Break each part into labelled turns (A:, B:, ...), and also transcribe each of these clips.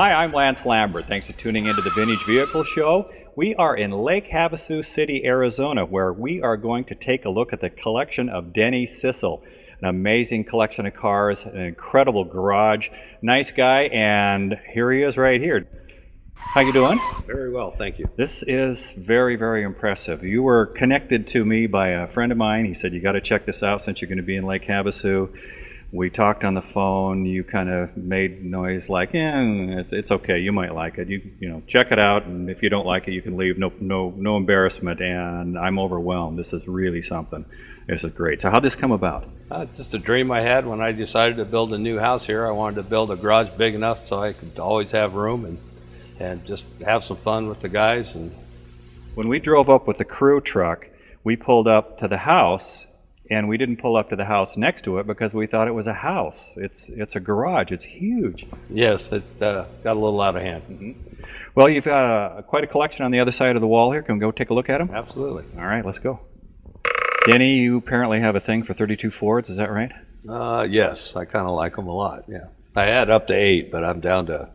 A: Hi, I'm Lance Lambert. Thanks for tuning into the Vintage Vehicle Show. We are in Lake Havasu City, Arizona, where we are going to take a look at the collection of Denny Cissell. An amazing collection of cars, an incredible garage, nice guy, and here he is right here. How you doing?
B: Very well, thank you.
A: This is very, very impressive. You were connected to me by a friend of mine. He said, you got to check this out since you're going to be in Lake Havasu. We talked on the phone. You kind of made noise like, it's okay. You might like it. You know, check it out, and if you don't like it, you can leave. No embarrassment. And I'm overwhelmed. This is really something. This is great. So how'd this come about?
B: Just a dream I had when I decided to build a new house here. I wanted to build a garage big enough so I could always have room and just have some fun with the guys. And
A: when we drove up with the crew truck, we pulled up to the house. And we didn't pull up to the house next to it because we thought it was a house. It's a garage. It's huge.
B: Yes, it got a little out of hand.
A: Mm-hmm. Well, you've got quite a collection on the other side of the wall here. Can we go take a look at them?
B: Absolutely.
A: All right, let's go. Denny, you apparently have a thing for 32 Fords. Is that right?
B: Yes, I kind of like them a lot. Yeah, I had up to 8, but I'm down to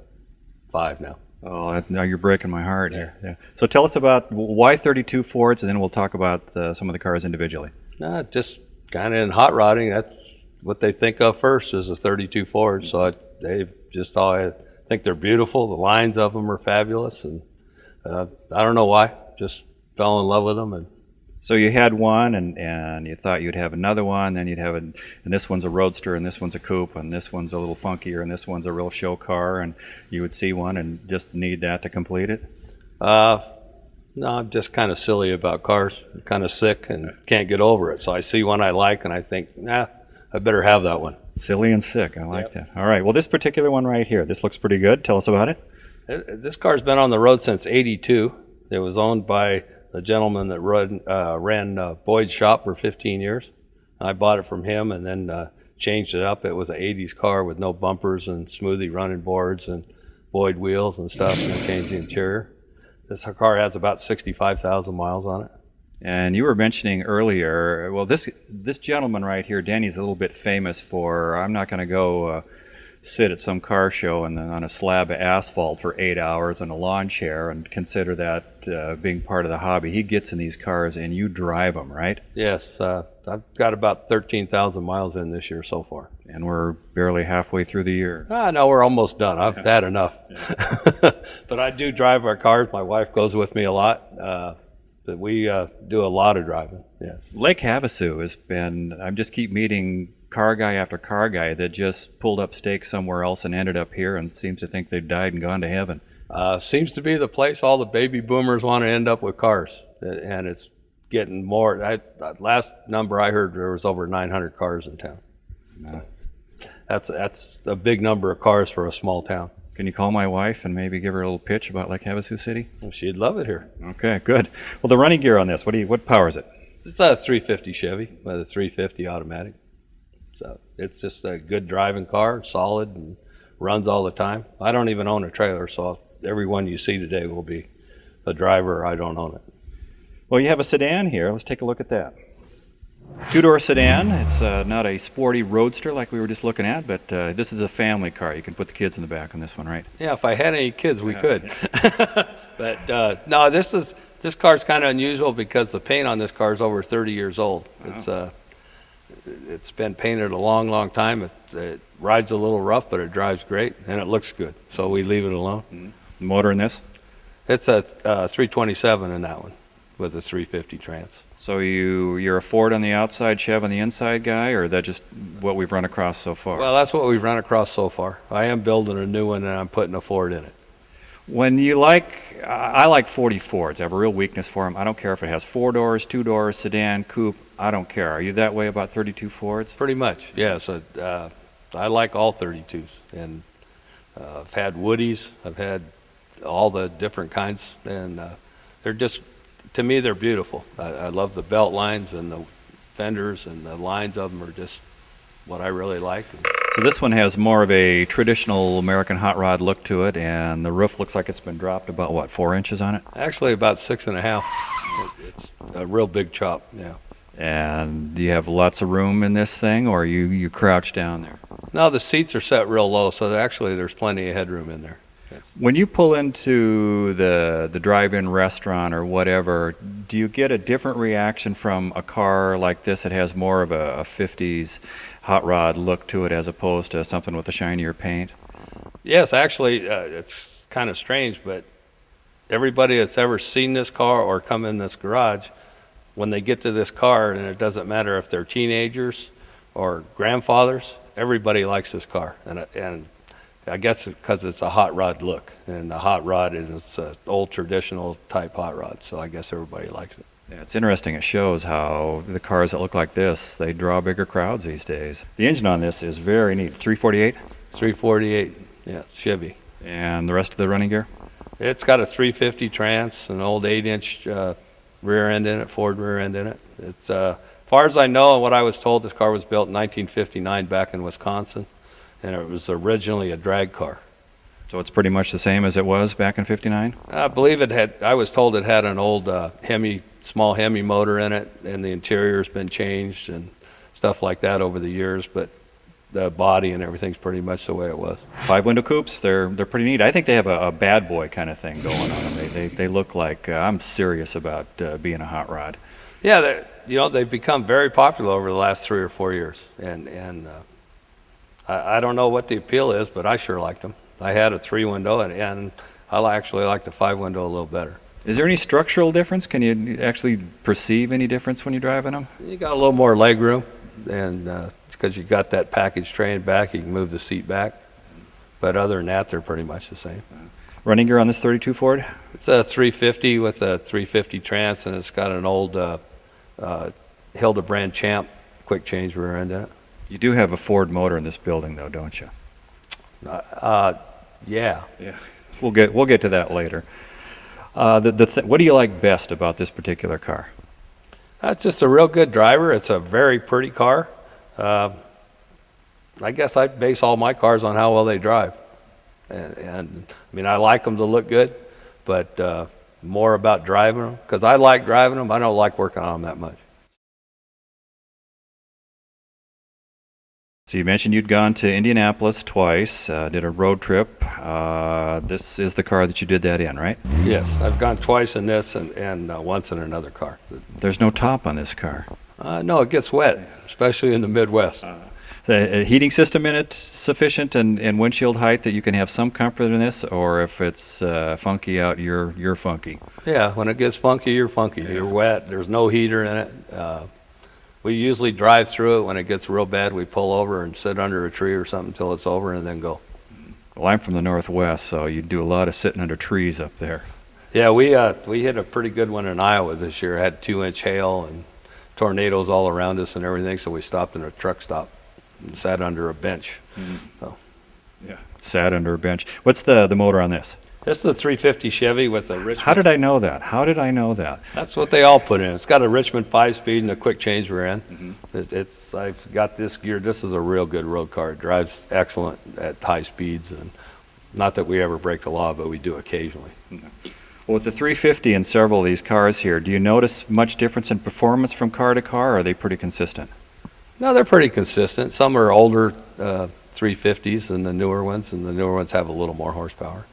B: 5 now.
A: Oh, now you're breaking my heart here. Yeah. So tell us about why 32 Fords, and then we'll talk about some of the cars individually.
B: Just kind of in hot rodding, that's what they think of first is a 32 Ford. So they just all, I think they're beautiful. The lines of them are fabulous, and I don't know why. Just fell in love with them. And
A: so you had one, and you thought you'd have another one. Then you'd have and this one's a Roadster, and this one's a Coupe, and this one's a little funkier, and this one's a real show car. And you would see one and just need that to complete it.
B: No, I'm just kind of silly about cars. I'm kind of sick and can't get over it. So I see one I like and I think, I better have that one.
A: Silly and sick. I like that. All right. Well, this particular one right here, this looks pretty good. Tell us about it.
B: This car's been on the road since '82. It was owned by a gentleman that ran Boyd's shop for 15 years. I bought it from him and then changed it up. It was an '80s car with no bumpers and smoothie running boards and Boyd wheels and stuff, and I changed the interior. This car has about 65,000 miles on it.
A: And you were mentioning earlier, well, this gentleman right here, Danny's a little bit famous for, I'm not going to go sit at some car show and then on a slab of asphalt for 8 hours in a lawn chair and consider that being part of the hobby. He gets in these cars and you drive them, right?
B: Yes. I've got about 13,000 miles in this year so far.
A: And we're barely halfway through the year.
B: No, we're almost done. I've had enough. Yeah. But I do drive our cars. My wife goes with me a lot. But we do a lot of driving. Yeah.
A: Lake Havasu has been, I just keep meeting car guy after car guy that just pulled up stakes somewhere else and ended up here and seems to think they've died and gone to heaven.
B: Seems to be the place all the baby boomers want to end up with cars. And it's getting more. Last number I heard, there was over 900 cars in town. That's a big number of cars for a small town.
A: Can you call my wife and maybe give her a little pitch about Lake Havasu City?
B: Well, she'd love it here.
A: Okay, good. Well, the running gear on this, what power is it?
B: It's a 350 Chevy with a 350 automatic. So it's just a good driving car, solid, and runs all the time. I don't even own a trailer, so every one you see today will be a driver. I don't own it.
A: Well, you have a sedan here. Let's take a look at that. Two-door sedan. It's not a sporty Roadster like we were just looking at, but this is a family car. You can put the kids in the back on this one, right?
B: Yeah, if I had any kids, we could. But no, this car's kind of unusual because the paint on this car is over 30 years old. Wow. It's been painted a long, long time. It rides a little rough, but it drives great, and it looks good. So we leave it alone.
A: Mm-hmm. Motor in this?
B: It's a 327 in that one with a 350 trans.
A: So you're a Ford on the outside, Chev on the inside guy, or is that just what we've run across so far?
B: Well, that's what we've run across so far. I am building a new one, and I'm putting a Ford in it.
A: When you I like 40 Fords. I have a real weakness for them. I don't care if it has 4 doors, 2 doors, sedan, coupe. I don't care. Are you that way about 32 Fords?
B: Pretty much, yeah. So I like all 32s, and I've had Woodies. I've had all the different kinds, and they're just, to me, they're beautiful. I love the belt lines and the fenders, and the lines of them are just what I really like.
A: So this one has more of a traditional American hot rod look to it, and the roof looks like it's been dropped about, what, 4 inches on it?
B: Actually, about 6.5. It's a real big chop, yeah.
A: And do you have lots of room in this thing, or you crouch down there?
B: No, the seats are set real low, so actually there's plenty of headroom in there.
A: When you pull into the drive-in restaurant or whatever, do you get a different reaction from a car like this that has more of a 50s hot rod look to it as opposed to something with a shinier paint?
B: Yes, actually, it's kind of strange, but everybody that's ever seen this car or come in this garage, when they get to this car, and it doesn't matter if they're teenagers or grandfathers, everybody likes this car. And I guess because it's a hot rod look, and the hot rod is an old traditional type hot rod, so I guess everybody likes it.
A: Yeah, it's interesting. It shows how the cars that look like this, they draw bigger crowds these days. The engine on this is very neat. 348?
B: 348, yeah, Chevy.
A: And the rest of the running gear?
B: It's got a 350 trans, an old 8-inch rear end in it, Ford rear end in it. It's, as far as I know and what I was told, this car was built in 1959 back in Wisconsin, and it was originally a drag car.
A: So it's pretty much the same as it was back in 59?
B: I believe it had, I was told it had an old small Hemi motor in it, and the interior's been changed and stuff like that over the years, but the body and everything's pretty much the way it was.
A: 5-window coupes, they're pretty neat. I think they have a bad boy kind of thing going on them. They look like I'm serious about being a hot rod.
B: Yeah, they've become very popular over the last 3 or 4 years, and I don't know what the appeal is, but I sure liked them. I had a 3-window, and I actually like the 5-window a little better.
A: Is there any structural difference? Can you actually perceive any difference when you're driving them?
B: You got a little more leg room, and because you got that package tray in back, you can move the seat back. But other than that, they're pretty much the same.
A: Running gear on this 32 Ford?
B: It's a 350 with a 350 trans, and it's got an old Hildebrand Champ quick change rear end in it.
A: You do have a Ford motor in this building, though, don't you?
B: Yeah.
A: We'll get to that later. What do you like best about this particular car?
B: That's just a real good driver. It's a very pretty car. I guess I base all my cars on how well they drive. And I mean, I like them to look good, but more about driving them. Because I like driving them, I don't like working on them that much.
A: So you mentioned you'd gone to Indianapolis twice, did a road trip. This is the car that you did that in, right?
B: Yes, I've gone twice in this and once in another car.
A: There's no top on this car.
B: No, it gets wet, especially in the Midwest.
A: The heating system in it sufficient and windshield height that you can have some comfort in this, or if it's funky out, you're funky.
B: Yeah, when it gets funky, you're funky. You're wet. There's no heater in it. We usually drive through it. When it gets real bad, we pull over and sit under a tree or something until it's over and then go.
A: Well, I'm from the Northwest, so you do a lot of sitting under trees up there.
B: Yeah, we hit a pretty good one in Iowa this year. Had 2-inch hail and tornadoes all around us and everything, so we stopped in a truck stop and sat under a bench. So.
A: Yeah, sat under a bench. What's the motor on this?
B: This is a 350 Chevy with a Richmond.
A: How did I know that?
B: That's what they all put in. It's got a Richmond 5-speed and a quick change rear end. I've got this gear. This is a real good road car. It drives excellent at high speeds, and not that we ever break the law, but we do occasionally.
A: Well, with the 350 and several of these cars here, do you notice much difference in performance from car to car, or are they pretty consistent?
B: No, they're pretty consistent. Some are older 350s than the newer ones, and the newer ones have a little more horsepower.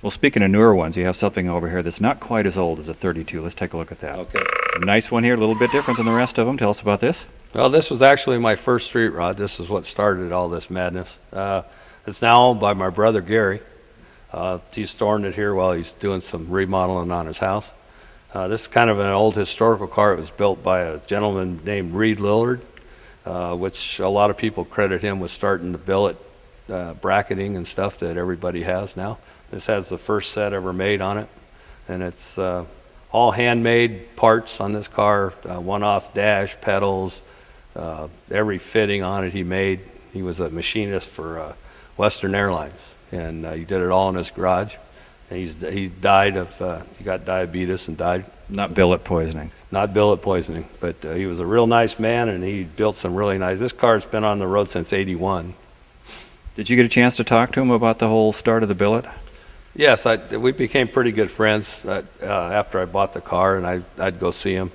A: Well, speaking of newer ones, you have something over here that's not quite as old as a 32. Let's take a look at that.
B: Okay.
A: Nice one here, a little bit different than the rest of them. Tell us about this.
B: Well, this was actually my first street rod. This is what started all this madness. It's now owned by my brother Gary. He's storing it here while he's doing some remodeling on his house. This is kind of an old historical car. It was built by a gentleman named Reed Lillard, which a lot of people credit him with starting the billet bracketing and stuff that everybody has now. This has the first set ever made on it, and it's all handmade parts on this car, one-off dash, pedals, every fitting on it he made. He was a machinist for Western Airlines, and he did it all in his garage. And he got diabetes and died.
A: Not billet poisoning.
B: Not billet poisoning, but he was a real nice man, and he built some really nice. This car's been on the road since '81.
A: Did you get a chance to talk to him about the whole start of the billet?
B: Yes, we became pretty good friends after I bought the car, and I'd go see him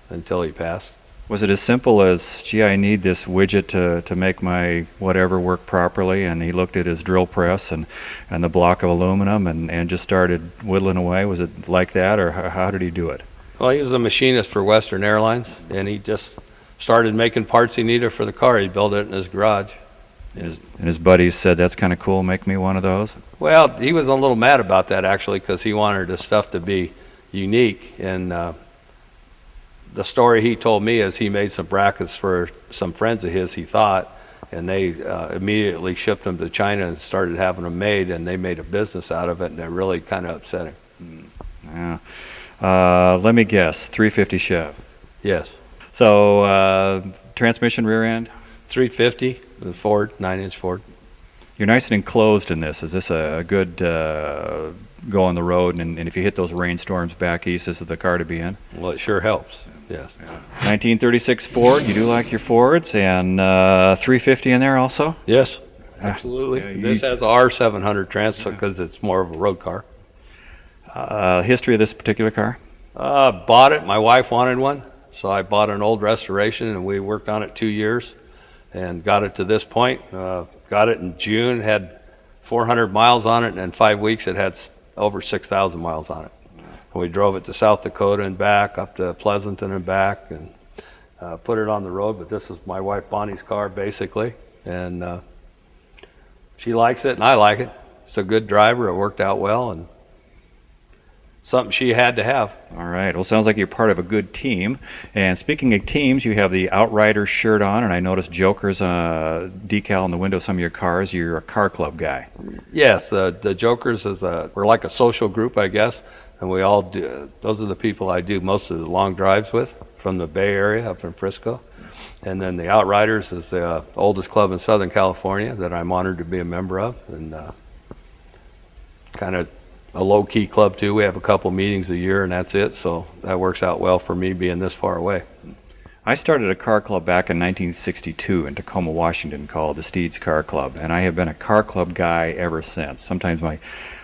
B: until he passed.
A: Was it as simple as, gee, I need this widget to make my whatever work properly, and he looked at his drill press and the block of aluminum and just started whittling away? Was it like that, or how did he do it?
B: Well, he was a machinist for Western Airlines, and he just started making parts he needed for the car. He built it in his garage.
A: And his buddies said, that's kind of cool, make me one of those?
B: Well, he was a little mad about that, actually, because he wanted his stuff to be unique. And the story he told me is he made some brackets for some friends of his, he thought, and they immediately shipped them to China and started having them made, and they made a business out of it, and it really kind of upset him.
A: Yeah. Let me guess, 350 Chev.
B: Yes.
A: So transmission rear end?
B: 350, the Ford, 9-inch Ford.
A: You're nice and enclosed in this. Is this a good go on the road, and if you hit those rainstorms back east, this is the car to be in?
B: Well, it sure helps. Yes.
A: 1936 Ford. You do like your Fords, and 350 in there also?
B: Yes, absolutely.
A: Yeah,
B: this has a R700 transfer because it's more of a road car.
A: History of this particular car?
B: Bought it. My wife wanted one, so I bought an old restoration, and we worked on it 2 years and got it to this point. Got it in June, had 400 miles on it, and in 5 weeks it had over 6,000 miles on it. We drove it to South Dakota and back, up to Pleasanton and back, and put it on the road. But this is my wife Bonnie's car, basically, and she likes it, and I like it. It's a good driver. It worked out well, and something she had to have.
A: All right. Well, sounds like you're part of a good team. And speaking of teams, you have the Outriders shirt on, and I noticed Joker's decal in the window of some of your cars. You're a car club guy.
B: Yes, the Jokers we're like a social group, I guess. And we all do, those are the people I do most of the long drives with from the Bay Area up in Frisco. And then the Outriders is the oldest club in Southern California that I'm honored to be a member of. And kind of a low-key club, too. We have a couple meetings a year, and that's it. So that works out well for me being this far away.
A: I started a car club back in 1962 in Tacoma, Washington, called the Steeds Car Club. And I have been a car club guy ever since. Sometimes my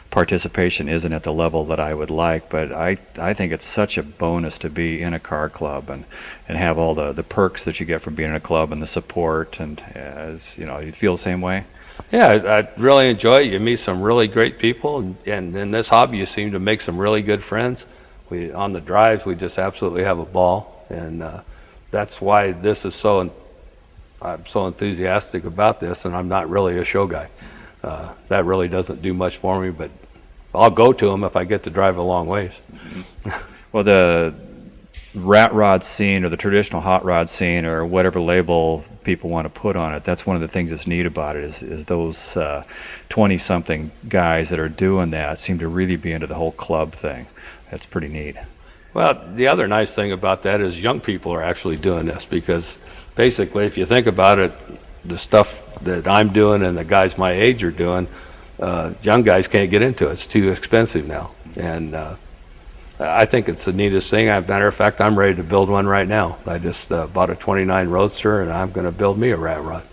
A: participation isn't at the level that I would like, but I think it's such a bonus to be in a car club and have all the perks that you get from being in a club and the support, and as you know, you feel the same way?
B: Yeah, I really enjoy it. You meet some really great people, and in this hobby you seem to make some really good friends. On the drives we just absolutely have a ball, and that's why this is I'm so enthusiastic about this, and I'm not really a show guy. That really doesn't do much for me, but I'll go to them if I get to drive a long ways.
A: Well, the rat rod scene, or the traditional hot rod scene, or whatever label people want to put on it, that's one of the things that's neat about it is those 20-something guys that are doing that seem to really be into the whole club thing. That's pretty neat.
B: Well, the other nice thing about that is young people are actually doing this, because basically if you think about it, the stuff that I'm doing and the guys my age are doing, young guys can't get into it. It's too expensive now. And I think it's the neatest thing. As a matter of fact, I'm ready to build one right now. I just bought a 29 Roadster, and I'm going to build me a rat rod.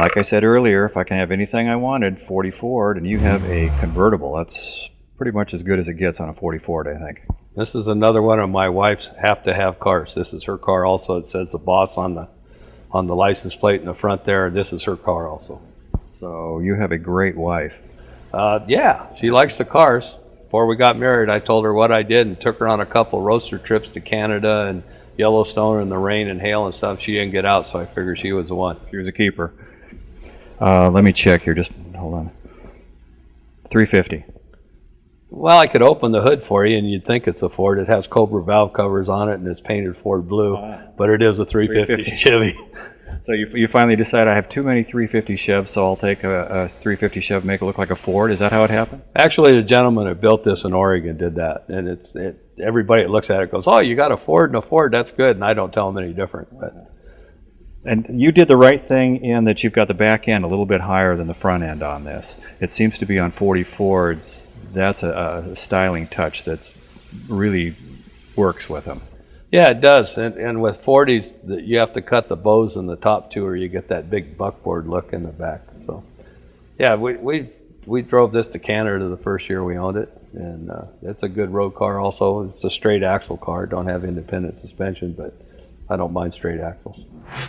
A: Like I said earlier, if I can have anything I wanted, 40 Ford, and you have a convertible, that's pretty much as good as it gets on a 40 Ford, I think.
B: This is another one of my wife's have-to-have cars. This is her car also. It says the boss on the license plate in the front there. This is her car also.
A: So you have a great wife.
B: Yeah, she likes the cars. Before we got married, I told her what I did and took her on a couple roadster trips to Canada and Yellowstone in the rain and hail and stuff. She didn't get out, so I figured she was the one.
A: She was a keeper. Let me check here. Just hold on. 350.
B: Well, I could open the hood for you, and you'd think it's a Ford. It has Cobra valve covers on it, and it's painted Ford blue, but it is a 350 Chevy.
A: So you finally decide, I have too many 350 Chevs, so I'll take a 350 Chev, make it look like a Ford. Is that how it happened?
B: Actually, the gentleman that built this in Oregon did that, and everybody that looks at it goes, "Oh, you got a Ford and a Ford, that's good," and I don't tell them any different. But.
A: And you did the right thing in that you've got the back end a little bit higher than the front end on this. It seems to be on 40 Fords. That's a styling touch that really works with them.
B: Yeah, it does. And with 40s, you have to cut the bows in the top two, or you get that big buckboard look in the back. So, yeah, we drove this to Canada the first year we owned it, and it's a good road car also. It's a straight axle car. Don't have independent suspension, but I don't mind straight axles.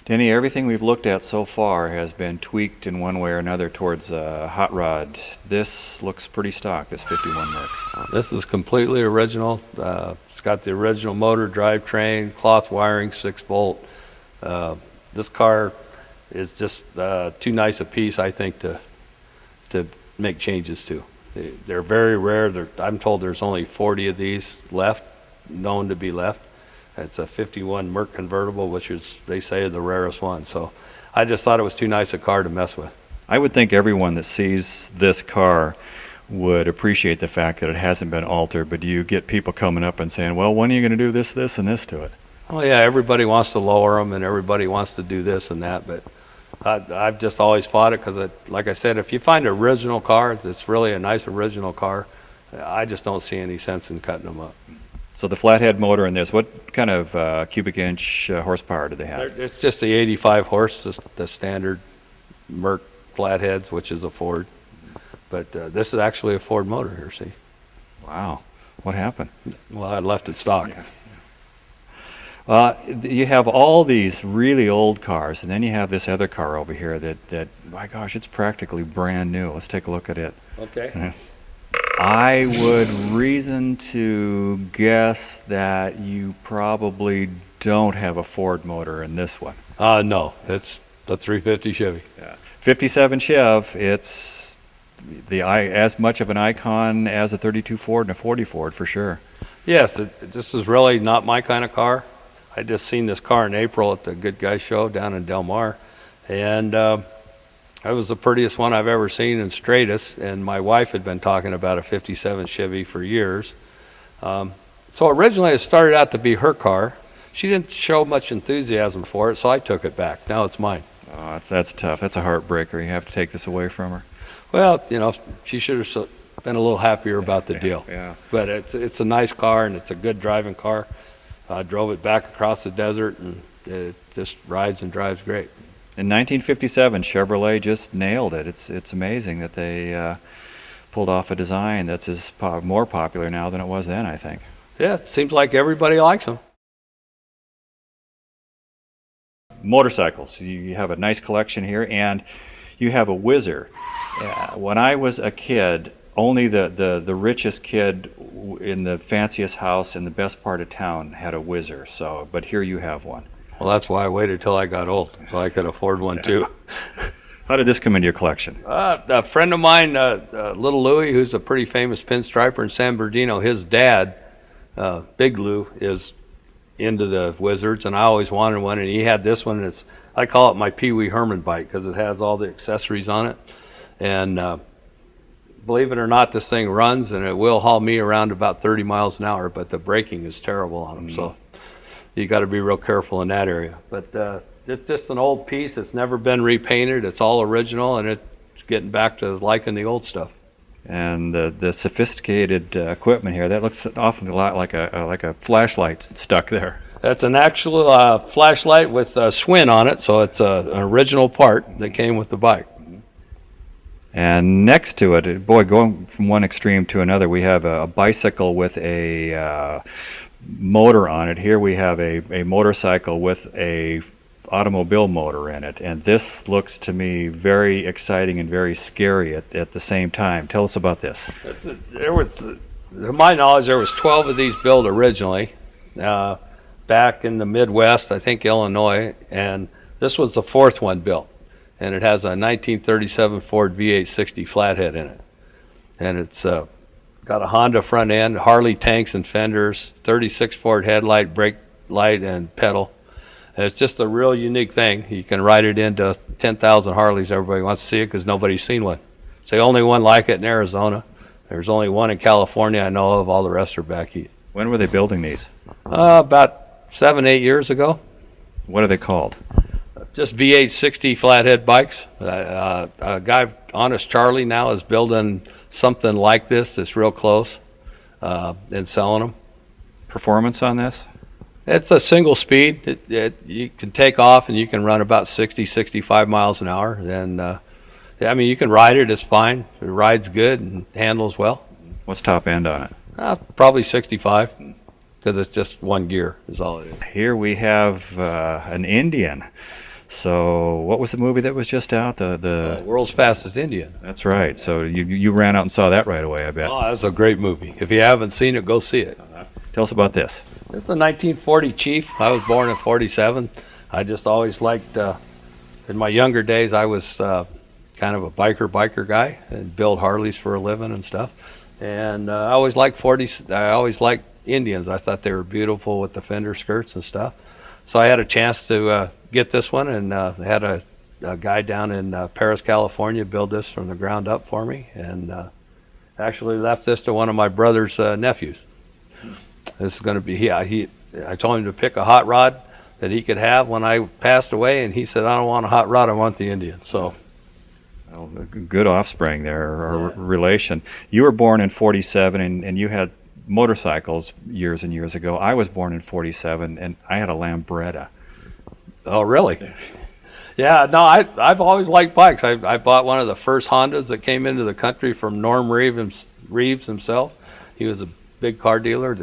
A: Denny, everything we've looked at so far has been tweaked in one way or another towards a hot rod. This looks pretty stock, this 51 Merc.
B: This is completely original. It's got the original motor, drivetrain, cloth wiring, 6-bolt. This car is just too nice a piece, I think, to make changes to. They're very rare. I'm told there's only 40 of these left, known to be left. It's a 51 Merc convertible, which is, they say, the rarest one. So I just thought it was too nice a car to mess with.
A: I would think everyone that sees this car would appreciate the fact that it hasn't been altered, but do you get people coming up and saying, well, when are you going to do this, this, and this to it?
B: Oh yeah, everybody wants to lower them and everybody wants to do this and that, but I've just always fought it because, like I said, if you find an original car that's really a nice original car, I just don't see any sense in cutting them up.
A: So the flathead motor in this, what kind of cubic inch horsepower do they have?
B: It's just the 85 horse, just the standard Merc flatheads, which is a Ford. But this is actually a Ford motor here, see?
A: Wow. What happened?
B: Well, I left it stock.
A: You have all these really old cars, and then you have this other car over here that my gosh, it's practically brand new. Let's take a look at it.
B: Okay.
A: I would reason to guess that you probably don't have a Ford motor in this one.
B: No, it's the 350 Chevy.
A: Yeah. 57 Chev, it's as much of an icon as a 32 Ford and a 40 Ford for sure.
B: Yes, this is really not my kind of car. I just seen this car in April at the Good Guy Show down in Del Mar, and that was the prettiest one I've ever seen and straightest, and my wife had been talking about a 57 Chevy for years. So originally it started out to be her car. She didn't show much enthusiasm for it, so I took it back. Now it's mine.
A: Oh, that's tough. That's a heartbreaker. You have to take this away from her.
B: Well, you know, she should have been a little happier about the deal.
A: Yeah.
B: But it's a nice car, and it's a good driving car. I drove it back across the desert, and it just rides and drives great.
A: In 1957, Chevrolet just nailed it. It's amazing that they pulled off a design that's more popular now than it was then, I think.
B: Yeah, it seems like everybody likes them.
A: Motorcycles. You have a nice collection here, and you have a Whizzer. When I was a kid, only the richest kid in the fanciest house in the best part of town had a Whizzer. So, but here you have one.
B: Well, that's why I waited till I got old, so I could afford one too.
A: How did this come into your collection?
B: A friend of mine, Little Louie, who's a pretty famous pinstriper in San Bernardino, his dad, Big Lou, is into the Whizzards, and I always wanted one, and he had this one, and I call it my Pee Wee Herman bike because it has all the accessories on it. And believe it or not, this thing runs, and it will haul me around about 30 miles an hour, but the braking is terrible on them, so you got to be real careful in that area. But it's just an old piece. It's never been repainted. It's all original, and it's getting back to liking the old stuff.
A: And the sophisticated equipment here, that looks an awfully lot like a flashlight stuck there.
B: That's an actual flashlight with a Swin on it, so it's an original part that came with the bike.
A: And next to it, boy, going from one extreme to another, we have a bicycle with a motor on it. Here we have a motorcycle with a automobile motor in it, and this looks to me very exciting and very scary at the same time. Tell us about this.
B: To my knowledge, there was 12 of these built originally back in the Midwest, I think Illinois, and this was the fourth one built, and it has a 1937 Ford V860 flathead in it, and it's got a Honda front end, Harley tanks and fenders, 36 Ford headlight, brake light, and pedal. And it's just a real unique thing. You can ride it into 10,000 Harleys. Everybody wants to see it because nobody's seen one. It's the only one like it in Arizona. There's only one in California I know of. All the rest are back east.
A: When were they building these?
B: About 7-8 years ago.
A: What are they called?
B: Just V860 flathead bikes. A guy, Honest Charlie, now is building something like this that's real close and selling them.
A: Performance on this?
B: It's a single speed. You can take off and you can run about 60, 65 miles an hour. And I mean, you can ride it. It's fine. It rides good and handles well.
A: What's top end on it?
B: Probably 65. because it's just one gear is all it is.
A: Here we have an Indian. So what was the movie that was just out? The
B: World's Fastest Indian.
A: That's right. So you ran out and saw that right away, I bet.
B: Oh, that's a great movie. If you haven't seen it, go see it.
A: Tell us about this.
B: It's the 1940 Chief. I was born in 47. I just always liked, in my younger days, I was kind of a biker guy and build Harleys for a living and stuff. And I always liked Indians. I thought they were beautiful with the fender skirts and stuff. So I had a chance to get this one, and had a guy down in Paris, California build this from the ground up for me, and actually left this to one of my brother's nephews. This is going to be, I told him to pick a hot rod that he could have when I passed away, and he said, I don't want a hot rod, I want the Indian. So,
A: well, good offspring there, or relation. You were born in 47, and you had motorcycles years and years ago. I was born in 47, and I had a Lambretta.
B: Oh, really? Yeah, no, I've always liked bikes. I bought one of the first Hondas that came into the country from Norm Reeves himself. He was a big car dealer.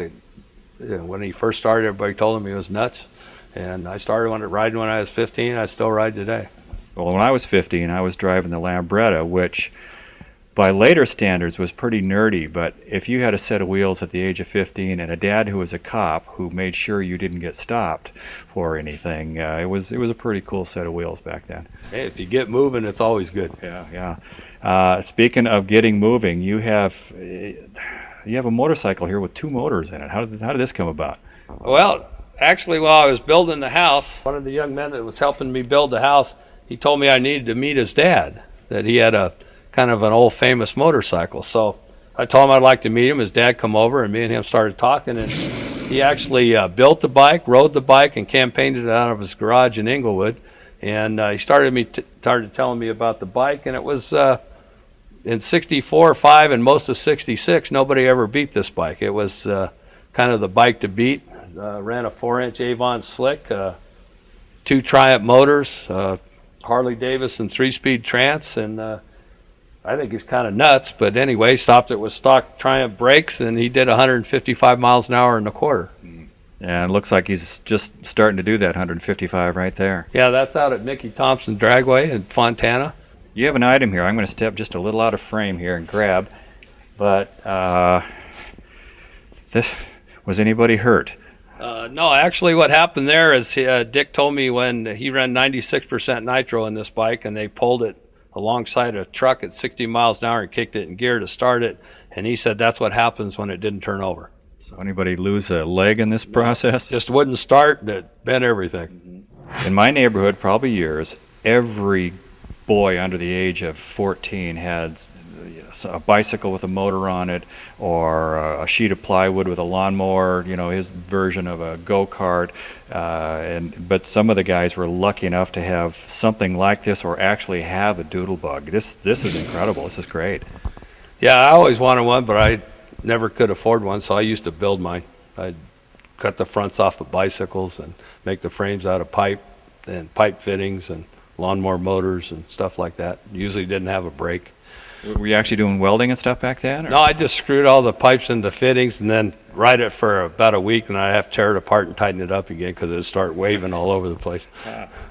B: When he first started, everybody told him he was nuts. And I started riding when I was 15. I still ride today.
A: Well, when I was 15, I was driving the Lambretta, which by later standards was pretty nerdy, but if you had a set of wheels at the age of 15 and a dad who was a cop who made sure you didn't get stopped for anything, it was a pretty cool set of wheels back then.
B: Hey, if you get moving, it's always good.
A: Yeah. Speaking of getting moving, you have a motorcycle here with two motors in it. How did this come about?
B: Well, actually, while I was building the house, one of the young men that was helping me build the house, he told me I needed to meet his dad, that he had a kind of an old famous motorcycle. So I told him I'd like to meet him. His dad come over, and me and him started talking, and he actually built the bike, rode the bike, and campaigned it out of his garage in Inglewood. And he started telling me about the bike, and it was in 64, 5, and most of 66, nobody ever beat this bike. It was kind of the bike to beat. Ran a 4-inch Avon slick, 2 Triumph motors, Harley Davidson 3-speed trance, and I think he's kind of nuts, but anyway, stopped it with stock Triumph brakes, and he did 155 miles an hour in a quarter.
A: And it looks like he's just starting to do that 155 right there.
B: Yeah, that's out at Mickey Thompson Dragway in Fontana.
A: You have an item here. I'm going to step just a little out of frame here and grab, but was anybody hurt?
B: No, actually what happened there is Dick told me when he ran 96% nitro in this bike, and they pulled it alongside a truck at 60 miles an hour and kicked it in gear to start it, and he said that's what happens when it didn't turn over.
A: So anybody lose a leg in this process?
B: Just wouldn't start, and it bent everything.
A: In my neighborhood, probably yours, every boy under the age of 14 had a bicycle with a motor on it, or a sheet of plywood with a lawnmower, his version of a go-kart. But some of the guys were lucky enough to have something like this, or actually have a Doodlebug. This is incredible. This is great.
B: Yeah, I always wanted one, but I never could afford one, so I used to build mine. I'd cut the fronts off of bicycles and make the frames out of pipe and pipe fittings and lawnmower motors and stuff like that. Usually didn't have a brake.
A: Were you actually doing welding and stuff back then? Or?
B: No, I just screwed all the pipes into fittings and then ride it for about a week, and I'd have to tear it apart and tighten it up again because it'd start waving all over the place.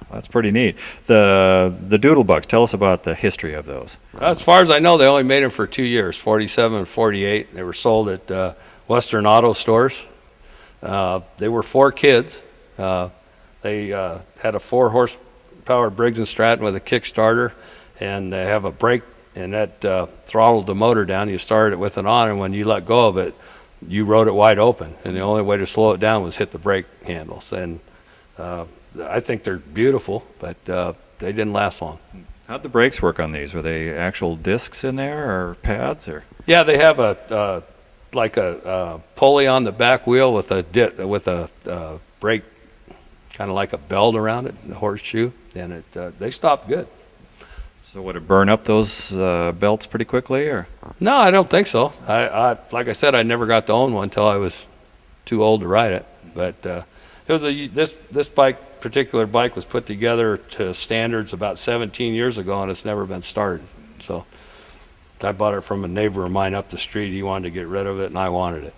A: That's pretty neat. The Doodlebugs, tell us about the history of those.
B: As far as I know, they only made them for 2 years, 47 and 48. They were sold at Western Auto Stores. They were 4 kids. They had a 4-horsepower Briggs & Stratton with a Kickstarter, and they have a brake, and that throttled the motor down. You started it with it on, and when you let go of it, you rode it wide open, and the only way to slow it down was hit the brake handles. And I think they're beautiful, but they didn't last long.
A: How'd the brakes work on these? Were they actual discs in there, or pads, or?
B: Yeah, they have a pulley on the back wheel with a brake, kind of like a belt around it, the horseshoe, and they stopped good.
A: So would it burn up those belts pretty quickly, or?
B: No, I don't think so. I like I said, I never got to own one until I was too old to ride it. But it was this particular bike was put together to standards about 17 years ago, and it's never been started. So I bought it from a neighbor of mine up the street. He wanted to get rid of it, and I wanted it.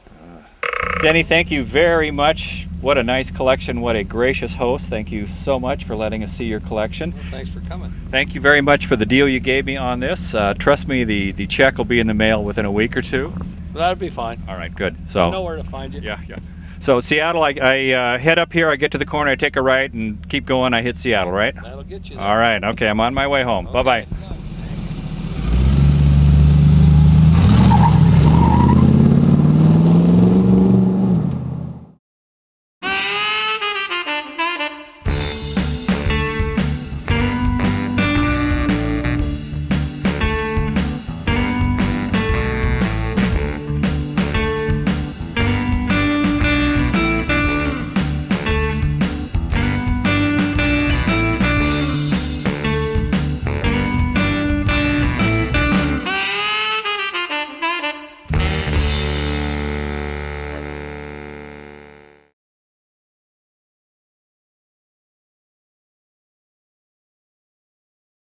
A: Denny, thank you very much. What a nice collection. What a gracious host. Thank you so much for letting us see your collection.
B: Well, thanks for coming.
A: Thank you very much for the deal you gave me on this. Trust me, the check will be in the mail within a week or two.
B: That'd be fine.
A: All right, good. So
B: I know where to find you.
A: yeah. So Seattle, I head up here, I get to the corner, I take a right and keep going, I hit Seattle, right?
B: That'll get you there.
A: All right, okay, I'm on my way home.
B: Okay.
A: Bye-bye.